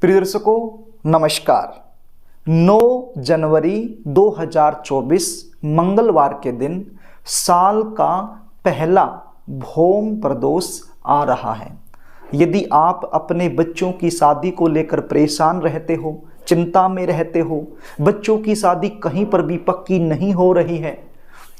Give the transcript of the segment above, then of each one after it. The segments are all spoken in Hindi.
प्रिय दर्शकों नमस्कार। 9 जनवरी 2024 मंगलवार के दिन साल का पहला भौम प्रदोष आ रहा है। यदि आप अपने बच्चों की शादी को लेकर परेशान रहते हो, चिंता में रहते हो, बच्चों की शादी कहीं पर भी पक्की नहीं हो रही है,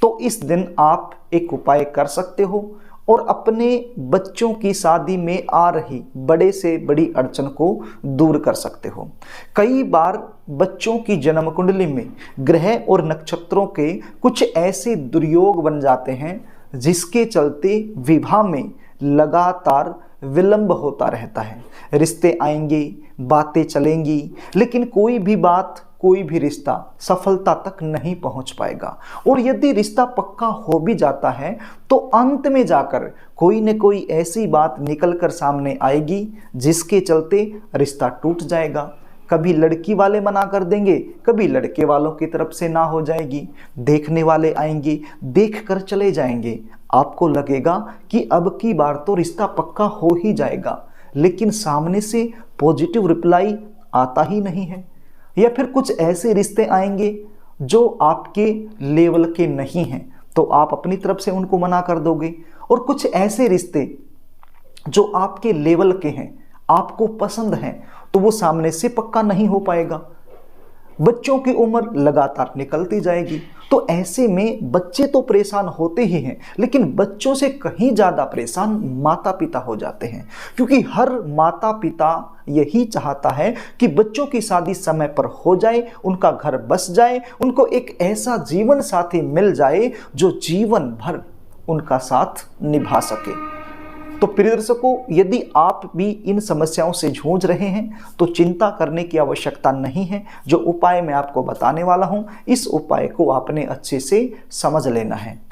तो इस दिन आप एक उपाय कर सकते हो और अपने बच्चों की शादी में आ रही बड़े से बड़ी अड़चन को दूर कर सकते हो। कई बार बच्चों की जन्म कुंडली में ग्रह और नक्षत्रों के कुछ ऐसे दुर्योग बन जाते हैं जिसके चलते विवाह में लगातार विलंब होता रहता है। रिश्ते आएंगे, बातें चलेंगी, लेकिन कोई भी बात, कोई भी रिश्ता सफलता तक नहीं पहुंच पाएगा। और यदि रिश्ता पक्का हो भी जाता है तो अंत में जाकर कोई न कोई ऐसी बात निकल कर सामने आएगी जिसके चलते रिश्ता टूट जाएगा। कभी लड़की वाले मना कर देंगे, कभी लड़के वालों की तरफ से ना हो जाएगी। देखने वाले आएंगे, देख कर चले जाएंगे। आपको लगेगा कि अब की बार तो रिश्ता पक्का हो ही जाएगा, लेकिन सामने से पॉजिटिव रिप्लाई आता ही नहीं है। या फिर कुछ ऐसे रिश्ते आएंगे जो आपके लेवल के नहीं हैं, तो आप अपनी तरफ से उनको मना कर दोगे। और कुछ ऐसे रिश्ते जो आपके लेवल के हैं, आपको पसंद हैं, तो वो सामने से पक्का नहीं हो पाएगा। बच्चों की उम्र लगातार निकलती जाएगी, तो ऐसे में बच्चे तो परेशान होते ही हैं, लेकिन बच्चों से कहीं ज़्यादा परेशान माता पिता हो जाते हैं। क्योंकि हर माता पिता यही चाहता है कि बच्चों की शादी समय पर हो जाए, उनका घर बस जाए, उनको एक ऐसा जीवन साथी मिल जाए जो जीवन भर उनका साथ निभा सके। तो प्रिय दर्शकों, यदि आप भी इन समस्याओं से जूझ रहे हैं तो चिंता करने की आवश्यकता नहीं है। जो उपाय मैं आपको बताने वाला हूं, इस उपाय को आपने अच्छे से समझ लेना है।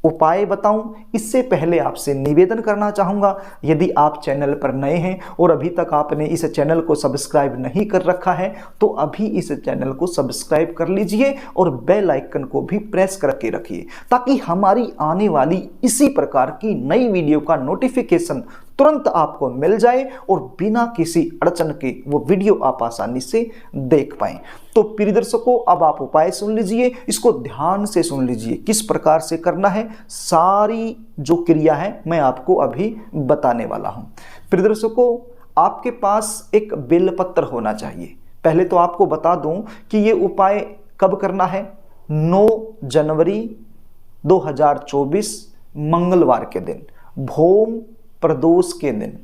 उपाय बताऊं इससे पहले आपसे निवेदन करना चाहूँगा, यदि आप चैनल पर नए हैं और अभी तक आपने इस चैनल को सब्सक्राइब नहीं कर रखा है तो अभी इस चैनल को सब्सक्राइब कर लीजिए और बेल आइकन को भी प्रेस करके रखिए, ताकि हमारी आने वाली इसी प्रकार की नई वीडियो का नोटिफिकेशन तुरंत आपको मिल जाए और बिना किसी अड़चन के वो वीडियो आप आसानी से देख पाएं। तो प्रिय दर्शकों, अब आप उपाय सुन लीजिए, इसको ध्यान से सुन लीजिए। किस प्रकार से करना है, सारी जो क्रिया है मैं आपको अभी बताने वाला हूं। प्रिय दर्शकों, आपके पास एक बेलपत्र होना चाहिए। पहले तो आपको बता दूं कि ये उपाय कब करना है। 9 जनवरी 2024 मंगलवार के दिन, भौम प्रदोष के दिन,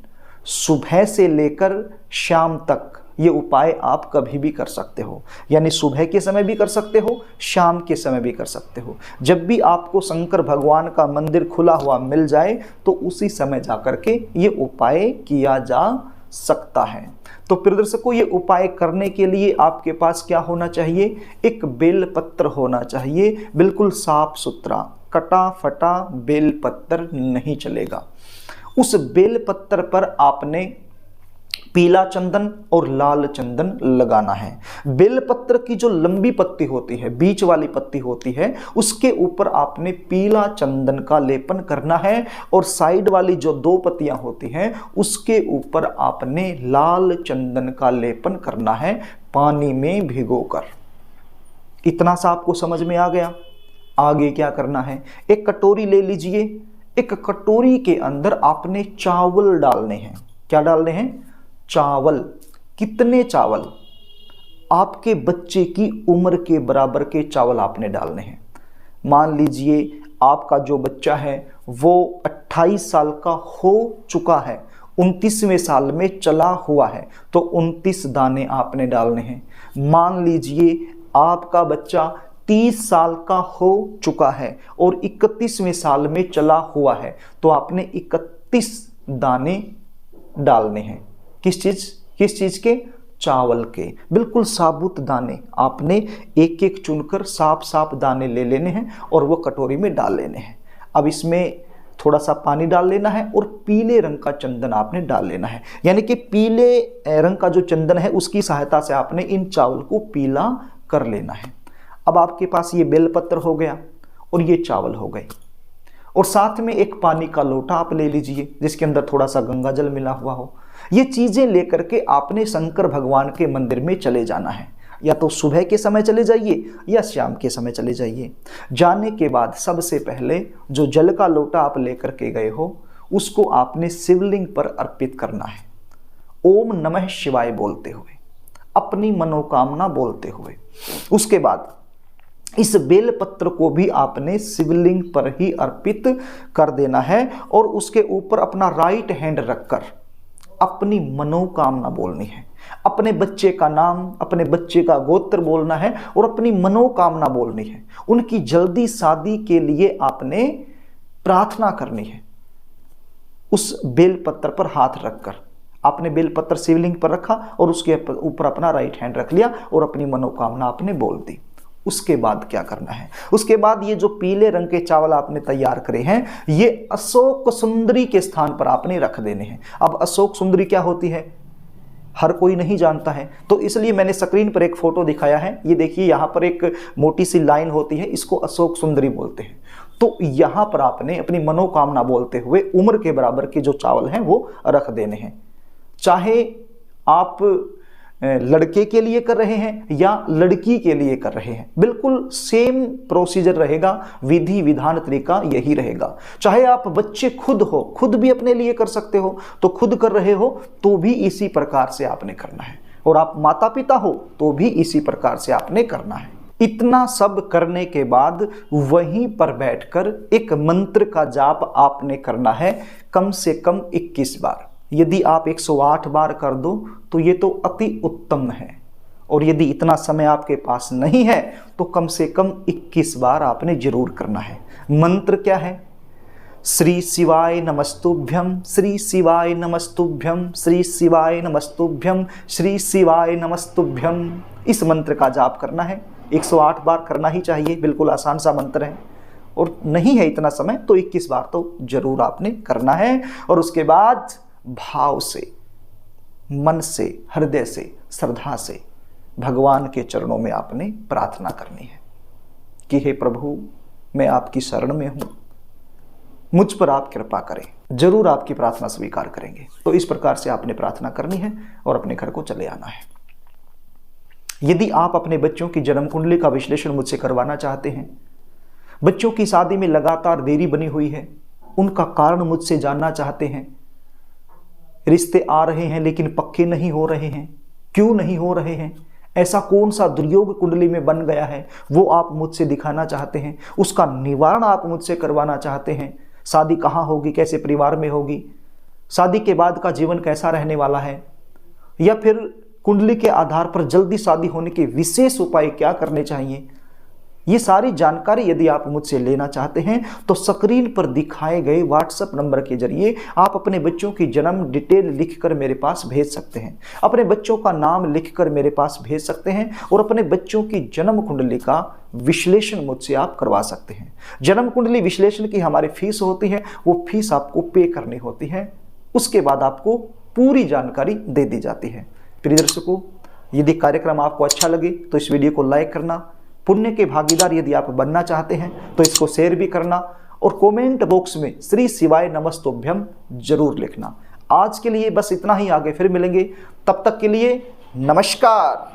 सुबह से लेकर शाम तक ये उपाय आप कभी भी कर सकते हो। यानी सुबह के समय भी कर सकते हो, शाम के समय भी कर सकते हो। जब भी आपको शंकर भगवान का मंदिर खुला हुआ मिल जाए तो उसी समय जाकर के ये उपाय किया जा सकता है। तो प्रिय दर्शकों, ये उपाय करने के लिए आपके पास क्या होना चाहिए, एक बेलपत्र होना चाहिए, बिल्कुल साफ सुथरा, कटा फटा बेलपत्र नहीं चलेगा। उस बेलपत्र पर आपने पीला चंदन और लाल चंदन लगाना है। बेलपत्र की जो लंबी पत्ती होती है, बीच वाली पत्ती होती है, उसके ऊपर आपने पीला चंदन का लेपन करना है और साइड वाली जो 2 पत्तियां होती हैं उसके ऊपर आपने लाल चंदन का लेपन करना है, पानी में भिगोकर। इतना सा आपको समझ में आ गया। आगे क्या करना है, एक कटोरी ले लीजिए। एक कटोरी के अंदर आपने चावल डालने हैं। क्या डालने हैं, चावल। कितने चावल, आपके बच्चे की उम्र के बराबर के चावल आपने डालने हैं। मान लीजिए आपका जो बच्चा है वो 28 साल का हो चुका है, 29वें साल में चला हुआ है, तो 29 दाने आपने डालने हैं। मान लीजिए आपका बच्चा 30 साल का हो चुका है और 31वें साल में चला हुआ है, तो आपने 31 दाने डालने हैं। किस चीज के, चावल के। बिल्कुल साबुत दाने आपने एक एक चुनकर साफ दाने ले लेने हैं और वो कटोरी में डाल लेने हैं। अब इसमें थोड़ा सा पानी डाल लेना है और पीले रंग का चंदन आपने डाल लेना है। यानी कि पीले रंग का जो चंदन है उसकी सहायता से आपने इन चावल को पीला कर लेना है। अब आपके पास ये बेलपत्र हो गया और ये चावल हो गए, और साथ में एक पानी का लोटा आप ले लीजिए जिसके अंदर थोड़ा सा गंगा जल मिला हुआ हो। ये चीजें लेकर के आपने शंकर भगवान के मंदिर में चले जाना है। या तो सुबह के समय चले जाइए या शाम के समय चले जाइए। जाने के बाद सबसे पहले जो जल का लोटा आप लेकर के गए हो उसको आपने शिवलिंग पर अर्पित करना है, ओम नमः शिवाय बोलते हुए, अपनी मनोकामना बोलते हुए। उसके बाद इस बेलपत्र को भी आपने शिवलिंग पर ही अर्पित कर देना है और उसके ऊपर अपना राइट हैंड रखकर अपनी मनोकामना बोलनी है। अपने बच्चे का नाम, अपने बच्चे का गोत्र बोलना है और अपनी मनोकामना बोलनी है। उनकी जल्दी शादी के लिए आपने प्रार्थना करनी है। उस बेलपत्र पर हाथ रखकर आपने बेलपत्र शिवलिंग पर रखा और उसके ऊपर अपना राइट हैंड रख लिया और अपनी मनोकामना आपने बोल दी। उसके बाद क्या करना है? उसके बाद ये जो पीले रंग के चावल आपने तैयार करे हैं ये अशोक सुंदरी के स्थान पर आपने रख देने हैं। अब अशोक सुंदरी क्या होती है हर कोई नहीं जानता है, तो इसलिए मैंने स्क्रीन पर एक फोटो दिखाया है। ये देखिए यहाँ पर एक मोटी सी लाइन होती है, इसको अशोक सुंदरी बोलते हैं। तो यहाँ पर आपने अपनी मनोकामना बोलते हुए उम्र के बराबर के जो चावल हैं वो रख देने हैं। चाहे आप लड़के के लिए कर रहे हैं या लड़की के लिए कर रहे हैं, बिल्कुल सेम प्रोसीजर रहेगा, विधि विधान तरीका यही रहेगा। चाहे आप बच्चे खुद हो, खुद भी अपने लिए कर सकते हो, तो खुद कर रहे हो तो भी इसी प्रकार से आपने करना है, और आप माता पिता हो तो भी इसी प्रकार से आपने करना है। इतना सब करने के बाद वहीं पर बैठकर एक मंत्र का जाप आपने करना है कम से कम 21 बार। यदि आप 108 बार कर दो तो ये तो अति उत्तम है, और यदि इतना समय आपके पास नहीं है तो कम से कम 21 बार आपने जरूर करना है। मंत्र क्या है? श्री शिवाय नमस्तुभ्यम, श्री शिवाय नमस्तुभ्यम, श्री शिवाय नमस्तुभ्यम, श्री शिवाय नमस्तुभ्यम। इस मंत्र का जाप करना है, 108 बार करना ही चाहिए, बिल्कुल आसान सा मंत्र है। और नहीं है इतना समय तो 21 बार तो जरूर आपने करना है। और उसके बाद भाव से, मन से, हृदय से, श्रद्धा से भगवान के चरणों में आपने प्रार्थना करनी है कि हे प्रभु, मैं आपकी शरण में हूं, मुझ पर आप कृपा करें। जरूर आपकी प्रार्थना स्वीकार करेंगे। तो इस प्रकार से आपने प्रार्थना करनी है और अपने घर को चले आना है। यदि आप अपने बच्चों की जन्म कुंडली का विश्लेषण मुझसे करवाना चाहते हैं, बच्चों की शादी में लगातार देरी बनी हुई है, उनका कारण मुझसे जानना चाहते हैं, रिश्ते आ रहे हैं लेकिन पक्के नहीं हो रहे हैं, क्यों नहीं हो रहे हैं, ऐसा कौन सा दुर्योग कुंडली में बन गया है, वो आप मुझसे दिखाना चाहते हैं, उसका निवारण आप मुझसे करवाना चाहते हैं, शादी कहाँ होगी, कैसे परिवार में होगी, शादी के बाद का जीवन कैसा रहने वाला है, या फिर कुंडली के आधार पर जल्दी शादी होने के विशेष उपाय क्या करने चाहिए, ये सारी जानकारी यदि आप मुझसे लेना चाहते हैं तो स्क्रीन पर दिखाए गए व्हाट्सएप नंबर के जरिए आप अपने बच्चों की जन्म डिटेल लिखकर मेरे पास भेज सकते हैं, अपने बच्चों का नाम लिखकर मेरे पास भेज सकते हैं और अपने बच्चों की जन्म कुंडली का विश्लेषण मुझसे आप करवा सकते हैं। जन्म कुंडली विश्लेषण की हमारी फीस होती है, वो फीस आपको पे करनी होती है, उसके बाद आपको पूरी जानकारी दे दी जाती है। प्रिय दर्शकों, यदि कार्यक्रम आपको अच्छा लगे तो इस वीडियो को लाइक करना, पुण्य के भागीदार यदि आप बनना चाहते हैं तो इसको शेयर भी करना और कमेंट बॉक्स में श्री शिवाय नमस्तुभ्यम जरूर लिखना। आज के लिए बस इतना ही, आगे फिर मिलेंगे, तब तक के लिए नमस्कार।